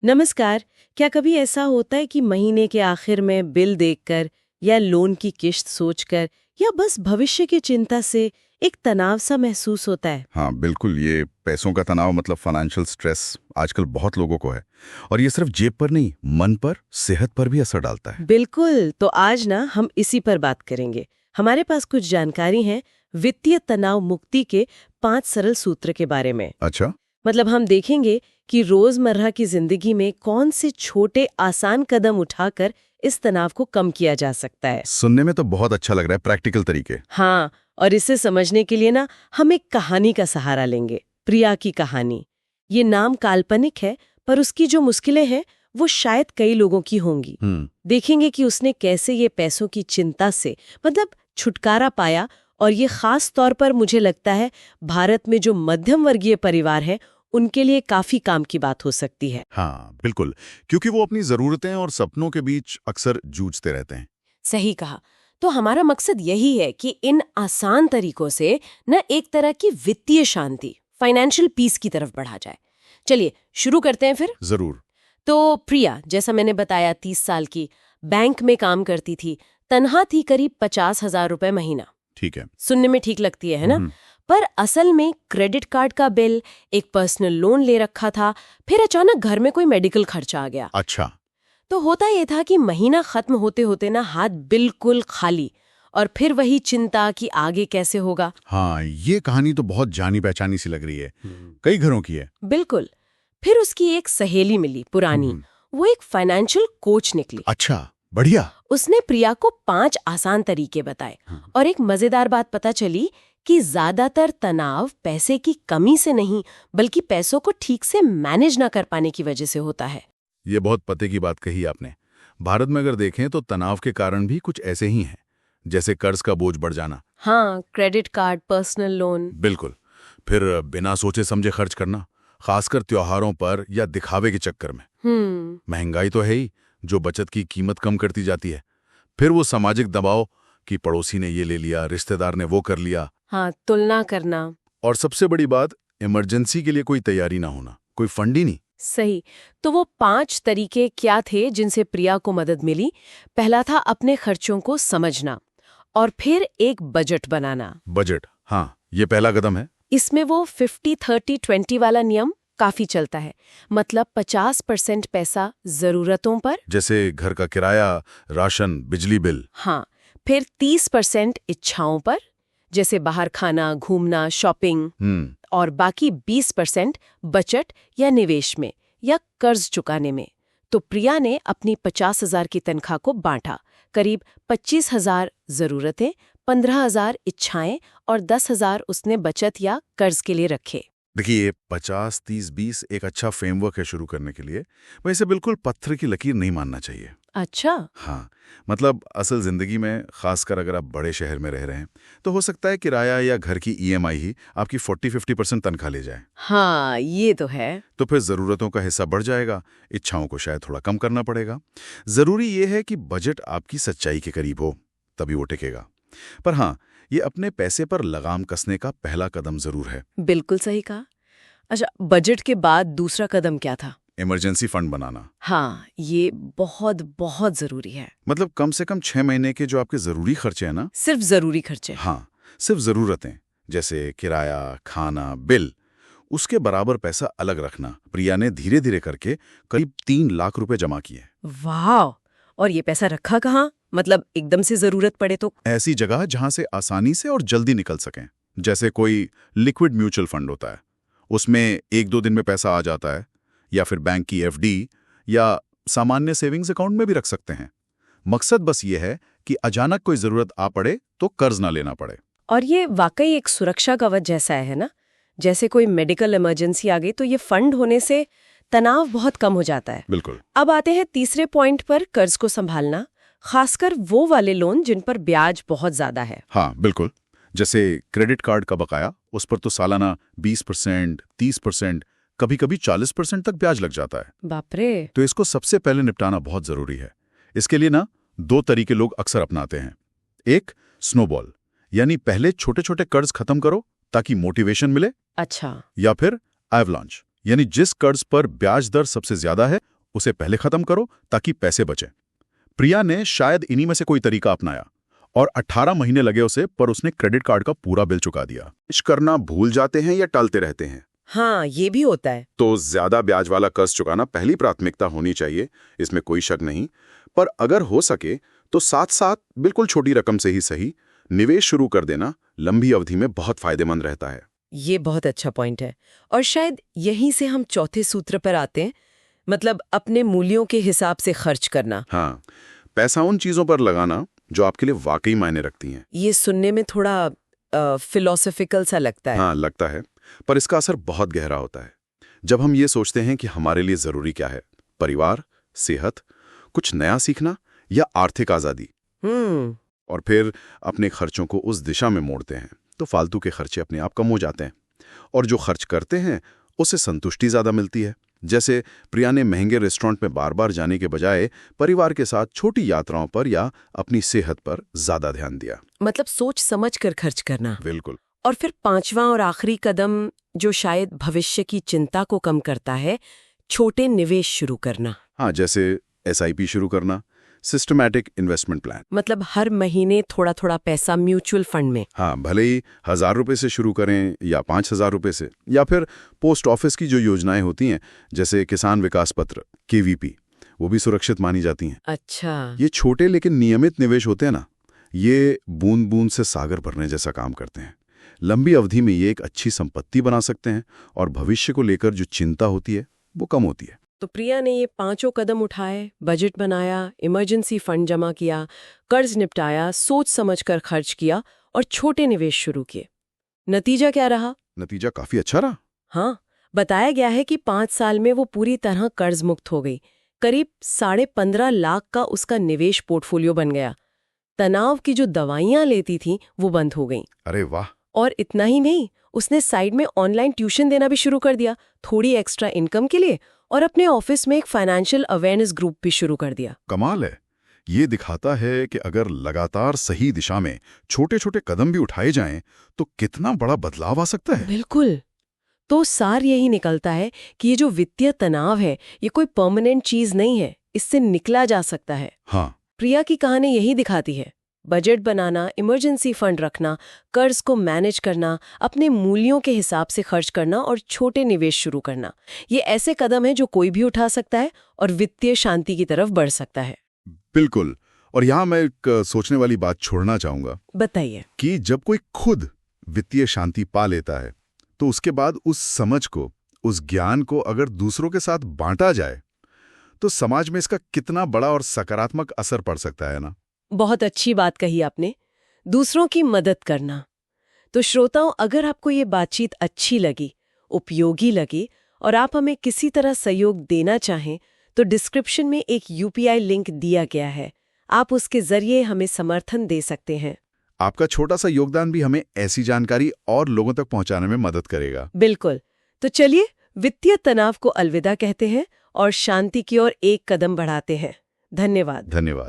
नमस्कार। क्या कभी ऐसा होता है कि महीने के आखिर में बिल देखकर या लोन की किश्त सोचकर या बस भविष्य की चिंता से एक तनाव सा महसूस होता है? हाँ, बिल्कुल। ये पैसों का तनाव मतलब फाइनेंशियल स्ट्रेस आजकल बहुत लोगों को है। और ये सिर्फ जेब पर नहीं, मन पर, सेहत पर भी असर डालता है। बिल्कुल। तो आज ना हम इसी पर बात करेंगे। हमारे पास कुछ जानकारी है वित्तीय तनाव मुक्ति के 5 सरल सूत्र के बारे में। अच्छा। मतलब हम देखेंगे कि रोजमर्रा की जिंदगी में कौन से छोटे आसान कदम उठाकर इस तनाव को कम किया जा सकता है। सुनने में तो बहुत अच्छा लग रहा है, प्रैक्टिकल तरीके। हाँ, और इसे समझने के लिए ना हम एक कहानी का सहारा लेंगे, प्रिया की कहानी। ये नाम काल्पनिक है, पर उसकी जो मुश्किलें हैं वो शायद कई लोगों की होंगी। देखेंगे कि उसने कैसे ये पैसों की चिंता से मतलब छुटकारा पाया, और ये खास तौर पर मुझे लगता है भारत में जो मध्यम वर्गीय परिवार है उनके लिए काफी काम की बात हो सकती है। हाँ, बिल्कुल। क्योंकि वो अपनी जरूरतें और सपनों के बीच अक्सर जूझते रहते हैं। सही कहा। तो हमारा मकसद यही है कि इन आसान तरीकों से न एक तरह की वित्तीय शांति, फाइनेंशियल पीस की तरफ बढ़ा जाए। चलिए शुरू करते हैं फिर। जरूर। तो प्रिया, जैसा मैंने बताया, 30 साल की, बैंक में काम करती थी, तनख्वाह थी करीब 50,000 रुपए महीना। ठीक है। सुनने में ठीक लगती है ना? पर असल में क्रेडिट कार्ड का बिल, एक पर्सनल लोन ले रखा था, फिर अचानक घर में कोई मेडिकल खर्चा आ गया। अच्छा। तो होता ये था कि महीना खत्म होते होते ना हाथ बिल्कुल खाली, और फिर वही चिंता कि आगे कैसे होगा। हाँ, ये कहानी तो बहुत जानी पहचानी सी लग रही है। कई घरों की है। बिल्कुल। फिर उसकी एक सहेली मिली पुरानी, वो एक फाइनेंशियल कोच निकली। अच्छा, बढ़िया। उसने प्रिया को 5 आसान तरीके बताए, और एक मजेदार बात पता चली कि ज्यादातर तनाव पैसे की कमी से नहीं, बल्कि पैसों को ठीक से मैनेज ना कर पाने की वजह से होता है। ये बहुत पते की बात कही आपने। भारत में अगर देखें तो तनाव के कारण भी कुछ ऐसे ही हैं, जैसे कर्ज का बोझ बढ़ जाना। हाँ, क्रेडिट कार्ड, पर्सनल लोन। बिल्कुल। फिर बिना सोचे समझे खर्च करना, खासकर त्योहारों पर या दिखावे के चक्कर में। महंगाई तो है ही, जो बचत की कीमत कम करती जाती है। फिर वो सामाजिक दबाव कि पड़ोसी ने ये ले लिया, रिश्तेदार ने वो कर लिया। हाँ, तुलना करना। और सबसे बड़ी बात, इमरजेंसी के लिए कोई तैयारी ना होना, कोई फंड ही नहीं। सही। तो वो 5 तरीके क्या थे जिनसे प्रिया को मदद मिली? पहला था अपने खर्चों को समझना, और फिर एक बजट बनाना। बजट, हाँ, ये पहला कदम है। इसमें वो 50-30-20 वाला नियम काफी चलता है। मतलब 50% पैसा जरूरतों पर, जैसे घर का किराया, राशन, बिजली बिल। हाँ, फिर 30% इच्छाओं पर, जैसे बाहर खाना, घूमना, शॉपिंग, और बाकी 20% बचत या निवेश में या कर्ज चुकाने में। तो प्रिया ने अपनी 50,000 की तनख्वाह को बांटा। करीब 25,000 जरूरतें, 15,000 इच्छाएं, और 10,000 उसने बचत या कर्ज के लिए रखे। देखिए, 50-30-20 एक अच्छा फ्रेमवर्क है शुरू करने के लिए। वैसे बिल्कुल पत्थर की लकीर नहीं मानना चाहिए। अच्छा। हाँ, मतलब असल जिंदगी में, खासकर अगर आप बड़े शहर में रह रहे हैं, तो हो सकता है किराया या घर की ईएमआई ही आपकी 40-50% तनख्वाह ले जाए। हाँ, ये तो है। तो फिर जरूरतों का हिस्सा बढ़ जाएगा, इच्छाओं को शायद थोड़ा कम करना पड़ेगा। जरूरी ये है कि बजट आपकी सच्चाई के करीब हो, तभी वो टिकेगा। पर हाँ, ये अपने पैसे पर लगाम कसने का पहला कदम जरूर है। बिल्कुल सही कहा। अच्छा, बजट के बाद दूसरा कदम क्या था? इमरजेंसी फंड बनाना। हाँ, ये बहुत बहुत जरूरी है। मतलब कम से कम 6 महीने के जो आपके जरूरी खर्चे हैं ना। सिर्फ जरूरी खर्चे? हाँ, सिर्फ जरूरतें, जैसे किराया, खाना, बिल, उसके बराबर पैसा अलग रखना। प्रिया ने धीरे धीरे करके करीब 3 लाख रुपए जमा किए। वाह! और ये पैसा रखा कहाँ? मतलब एकदम से जरूरत पड़े तो? ऐसी जगह जहां से आसानी से और जल्दी निकल सकें। जैसे कोई लिक्विड म्यूचुअल फंड होता है, उसमें 1-2 दिन में पैसा आ जाता है, या फिर बैंक की एफडी या सामान्य सेविंग्स अकाउंट में भी रख सकते हैं। मकसद बस ये है कि अचानक कोई जरूरत आ पड़े तो कर्ज ना लेना पड़े। और ये वाकई एक सुरक्षा कवच जैसा है ना? जैसे कोई मेडिकल इमरजेंसी आ गई तो ये फंड होने से तनाव बहुत कम हो जाता है। बिल्कुल। अब आते हैं तीसरे पॉइंट पर, कर्ज को संभालना, खासकर वो वाले लोन जिन पर ब्याज बहुत ज्यादा है। हाँ, बिल्कुल। जैसे क्रेडिट कार्ड का बकाया, उस पर तो सालाना 20%, 30%, कभी-कभी 40% तक ब्याज लग जाता है। बाप रे! तो इसको सबसे पहले निपटाना बहुत जरूरी है। इसके लिए ना 2 तरीके लोग अक्सर अपनाते हैं। एक, स्नोबॉल, यानी पहले छोटे-छोटे कर्ज खत्म करो ताकि मोटिवेशन मिले। अच्छा। या फिर एवलांच, यानी जिस कर्ज पर ब्याज दर सबसे ज्यादा है उसे पहले खत्म करो ताकि पैसे बचें। प्रिया ने शायद इन्हीं में से कोई तरीका अपनाया और 18 महीने लगे उसे, पर उसने क्रेडिट कार्ड का पूरा बिल चुका दिया। इश करना भूल जाते हैं या टालते रहते हैं? हाँ, ये भी होता है। तो ज्यादा ब्याज वाला कर्ज चुकाना पहली प्राथमिकता होनी चाहिए, इसमें कोई शक नहीं। पर अगर हो सके तो साथ साथ बिल्कुल छोटी रकम से ही सही निवेश शुरू कर देना लंबी अवधि में बहुत फायदेमंद रहता है। ये बहुत अच्छा पॉइंट है, और शायद यहीं से हम चौथे सूत्र पर आते हैं, मतलब अपने मूल्यों के हिसाब से खर्च करना। हाँ, पैसा उन चीजों पर लगाना जो आपके लिए वाकई मायने रखती हैं। ये सुनने में थोड़ा फिलोसॉफिकल सा लगता है। हाँ, लगता है, पर इसका असर बहुत गहरा होता है। जब हम ये सोचते हैं कि हमारे लिए जरूरी क्या है, परिवार, सेहत, कुछ नया सीखना या आर्थिक आजादी, और फिर अपने खर्चों को उस दिशा में मोड़ते हैं, तो फालतू के खर्चे अपने आप कम हो जाते हैं और जो खर्च करते हैं उससे संतुष्टि ज्यादा मिलती है। जैसे प्रिया ने महंगे रेस्टोरेंट में बार बार जाने के बजाय परिवार के साथ छोटी यात्राओं पर या अपनी सेहत पर ज्यादा ध्यान दिया। मतलब सोच समझ कर खर्च करना। बिल्कुल। और फिर पांचवा और आखिरी कदम, जो शायद भविष्य की चिंता को कम करता है, छोटे निवेश शुरू करना। हाँ, जैसे SIP शुरू करना, सिस्टमैटिक इन्वेस्टमेंट प्लान। मतलब हर महीने थोड़ा थोड़ा पैसा म्यूचुअल फंड में। हाँ, भले ही 1000 रुपए से शुरू करें या 5000 रुपए से, या फिर पोस्ट ऑफिस की जो योजनाएं होती हैं जैसे किसान विकास पत्र KVP, वो भी सुरक्षित मानी जाती हैं। अच्छा। ये छोटे लेकिन नियमित निवेश होते हैं ना, ये बूंद बूंद से सागर भरने जैसा काम करते हैं। लंबी अवधि में ये एक अच्छी संपत्ति बना सकते हैं और भविष्य को लेकर जो चिंता होती है वो कम होती है। तो प्रिया ने ये पांचों कदम उठाए, बजट बनाया, इमरजेंसी फंड जमा किया, कर्ज निपटाया, सोच समझकर खर्च किया और छोटे निवेश शुरू किए। नतीजा क्या रहा? नतीजा काफी अच्छा रहा। हाँ, बताया गया है कि 5 साल में वो पूरी तरह कर्ज मुक्त हो गई। करीब 15.5 लाख का उसका निवेश पोर्टफोलियो बन गया। तनाव की जो दवाइयां लेती थी वो बंद हो गईं। अरे वाह। और इतना ही नहीं, उसने साइड में ऑनलाइन ट्यूशन देना भी शुरू कर दिया, थोड़ी एक्स्ट्रा इनकम के लिए, और अपने ऑफिस में एक फाइनेंशियल अवेयरनेस ग्रुप भी शुरू कर दिया। कमाल है। ये दिखाता है कि अगर लगातार सही दिशा में छोटे छोटे कदम भी उठाए जाएं तो कितना बड़ा बदलाव आ सकता है। बिल्कुल। तो सार यही निकलता है कि ये जो वित्तीय तनाव है ये कोई परमानेंट चीज नहीं है, इससे निकला जा सकता है। हाँ, प्रिया की कहानी यही दिखाती है। बजट बनाना, इमरजेंसी फंड रखना, कर्ज को मैनेज करना, अपने मूल्यों के हिसाब से खर्च करना और छोटे निवेश शुरू करना, ये ऐसे कदम हैं जो कोई भी उठा सकता है और वित्तीय शांति की तरफ बढ़ सकता है। बिल्कुल। और यहाँ मैं एक सोचने वाली बात छोड़ना चाहूंगा। बताइए। कि जब कोई खुद वित्तीय शांति पा लेता है तो उसके बाद उस समझ को, उस ज्ञान को अगर दूसरों के साथ बांटा जाए तो समाज में इसका कितना बड़ा और सकारात्मक असर पड़ सकता है ना। बहुत अच्छी बात कही आपने, दूसरों की मदद करना। तो श्रोताओं, अगर आपको ये बातचीत अच्छी लगी, उपयोगी लगी और आप हमें किसी तरह सहयोग देना चाहें तो डिस्क्रिप्शन में एक UPI लिंक दिया गया है, आप उसके जरिए हमें समर्थन दे सकते हैं। आपका छोटा सा योगदान भी हमें ऐसी जानकारी और लोगों तक पहुंचाने में मदद करेगा। बिल्कुल। तो चलिए वित्तीय तनाव को अलविदा कहते हैं और शांति की ओर एक कदम बढ़ाते हैं। धन्यवाद। धन्यवाद।